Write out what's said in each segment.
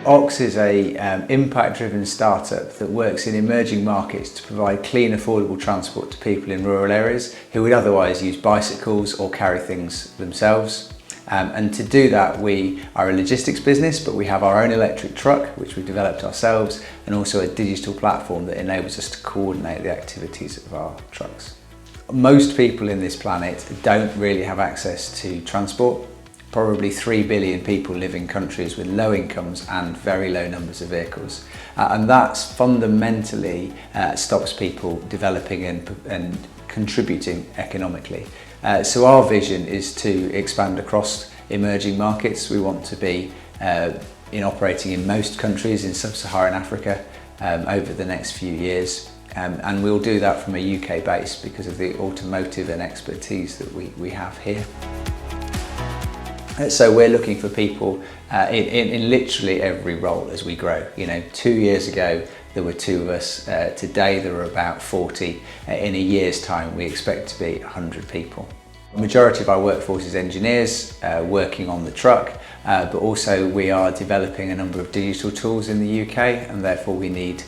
Ox is a impact-driven startup that works in emerging markets to provide clean, affordable transport to people in rural areas who would otherwise use bicycles or carry things themselves. And to do that, we are a logistics business, but we have our own electric truck, which we've developed ourselves, and also a digital platform that enables us to coordinate the activities of our trucks. Most people in this planet don't really have access to transport. Probably 3 billion people live in countries with low incomes and very low numbers of vehicles. And that's fundamentally stops people developing and contributing economically. So our vision is to expand across emerging markets. We want to be operating in most countries in sub-Saharan Africa over the next few years. And we'll do that from a UK base because of the automotive and expertise that we have here. So we're looking for people in literally every role as we grow. 2 years ago there were 2 of us. Today there are about 40. In a year's time we expect to be 100 people. The majority of our workforce is engineers working on the truck, but also we are developing a number of digital tools in the UK, and therefore we need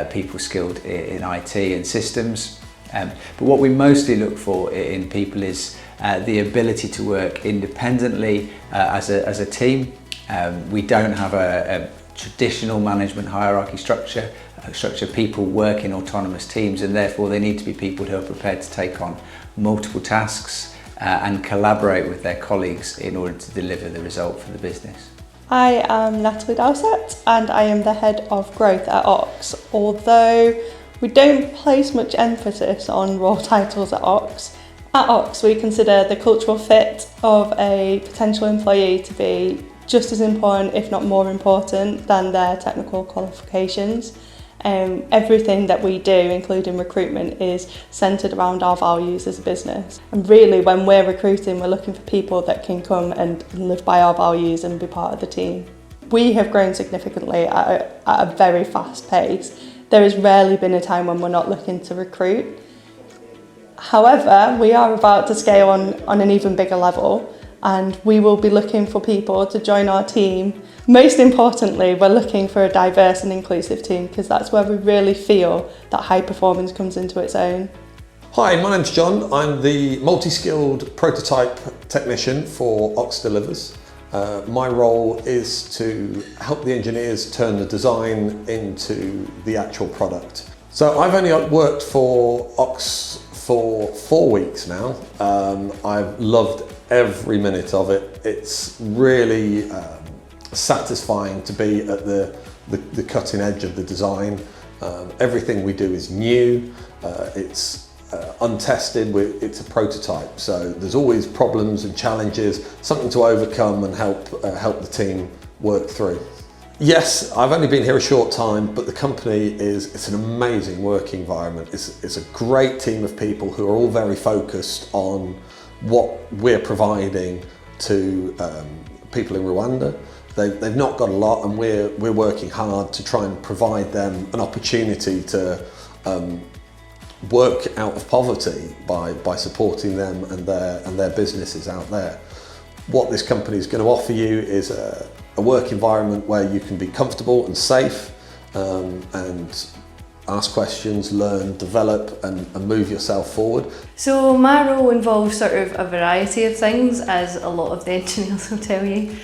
people skilled in IT and systems. But what we mostly look for in people is the ability to work independently as a team. We don't have a traditional management hierarchy structure. People work in autonomous teams, and therefore they need to be people who are prepared to take on multiple tasks and collaborate with their colleagues in order to deliver the result for the business. I am Natalie Dowsett and I am the Head of Growth at Ox. Although we don't place much emphasis on role titles at Ox we consider the cultural fit of a potential employee to be just as important, if not more important, than their technical qualifications. Everything that we do, including recruitment, is centred around our values as a business. And really, when we're recruiting, we're looking for people that can come and live by our values and be part of the team. We have grown significantly at a very fast pace. There has rarely been a time when we're not looking to recruit. However, we are about to scale on an even bigger level, and we will be looking for people to join our team. Most importantly, we're looking for a diverse and inclusive team because that's where we really feel that high performance comes into its own. Hi, my name's John. I'm the multi-skilled prototype technician for Ox Delivers. My role is to help the engineers turn the design into the actual product. So I've only worked for Ox for 4 weeks now. I've loved every minute of it. It's really satisfying to be at the cutting edge of the design. Everything we do is new. It's untested. It's a prototype, so there's always problems and challenges, something to overcome and help the team work through. Yes, I've only been here a short time, but the company it's an amazing work environment. It's a great team of people who are all very focused on what we're providing to people in Rwanda. They've not got a lot, and we're working hard to try and provide them an opportunity to work out of poverty by supporting them and their businesses out there. What this company is going to offer you is a work environment where you can be comfortable and safe and ask questions, learn, develop and move yourself forward. So my role involves sort of a variety of things, as a lot of the engineers will tell you.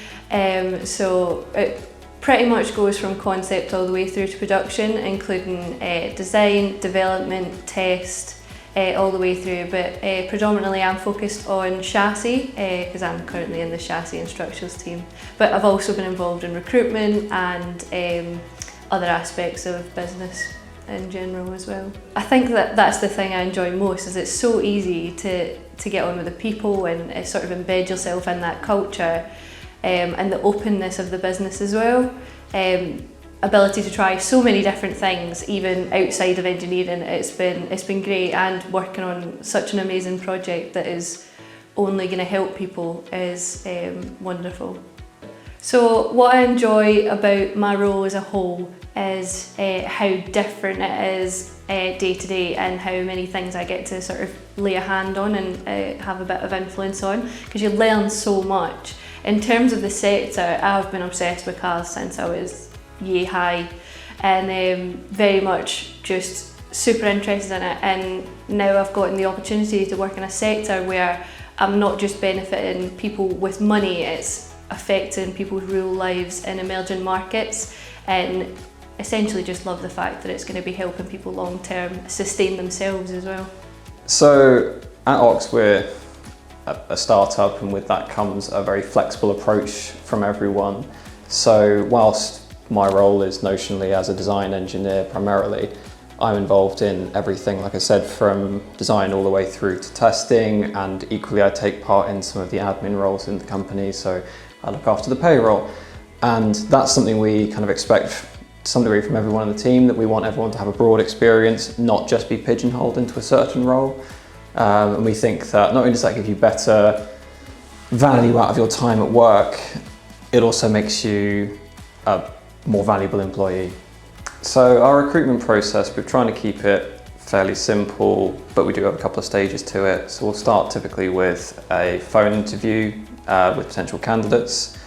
So it pretty much goes from concept all the way through to production, including design, development, test, all the way through, but predominantly I'm focused on chassis because I'm currently in the chassis and structures team, but I've also been involved in recruitment and other aspects of business in general as well. I think that's the thing I enjoy most, is it's so easy to get on with the people and sort of embed yourself in that culture, and the openness of the business as well. Ability to try so many different things, even outside of engineering. It's been great, and working on such an amazing project that is only going to help people is wonderful. So what I enjoy about my role as a whole is how different it is day to day, and how many things I get to sort of lay a hand on and have a bit of influence on, because you learn so much. In terms of the sector, I've been obsessed with cars since I was yay high, and very much just super interested in it. And now I've gotten the opportunity to work in a sector where I'm not just benefiting people with money, it's affecting people's real lives in emerging markets, and essentially just love the fact that it's going to be helping people long term sustain themselves as well. So at Ox we're a startup, and with that comes a very flexible approach from everyone. So whilst my role is notionally as a design engineer primarily, I'm involved in everything, like I said, from design all the way through to testing, and equally I take part in some of the admin roles in the company, so I look after the payroll. And that's something we kind of expect to some degree from everyone in the team, that we want everyone to have a broad experience, not just be pigeonholed into a certain role. And we think that not only does that give you better value out of your time at work, it also makes you a more valuable employee. So our recruitment process, we're trying to keep it fairly simple, but we do have a couple of stages to it. So we'll start typically with a phone interview with potential candidates,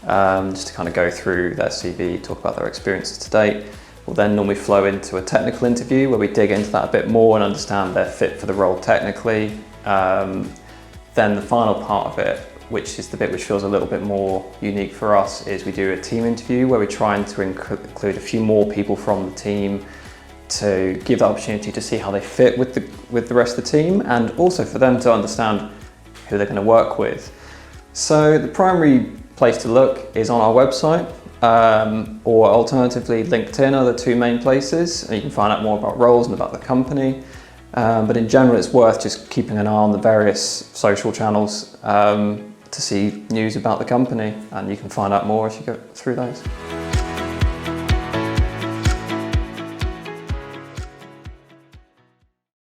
just to kind of go through their CV, talk about their experiences to date. We'll then normally flow into a technical interview where we dig into that a bit more and understand their fit for the role technically. Then the final part of it, which is the bit which feels a little bit more unique for us, is we do a team interview where we're trying to include a few more people from the team to give the opportunity to see how they fit with the rest of the team, and also for them to understand who they're going to work with. So the primary place to look is on our website, or alternatively LinkedIn are the two main places, and you can find out more about roles and about the company. But in general, it's worth just keeping an eye on the various social channels to see news about the company, and you can find out more as you go through those.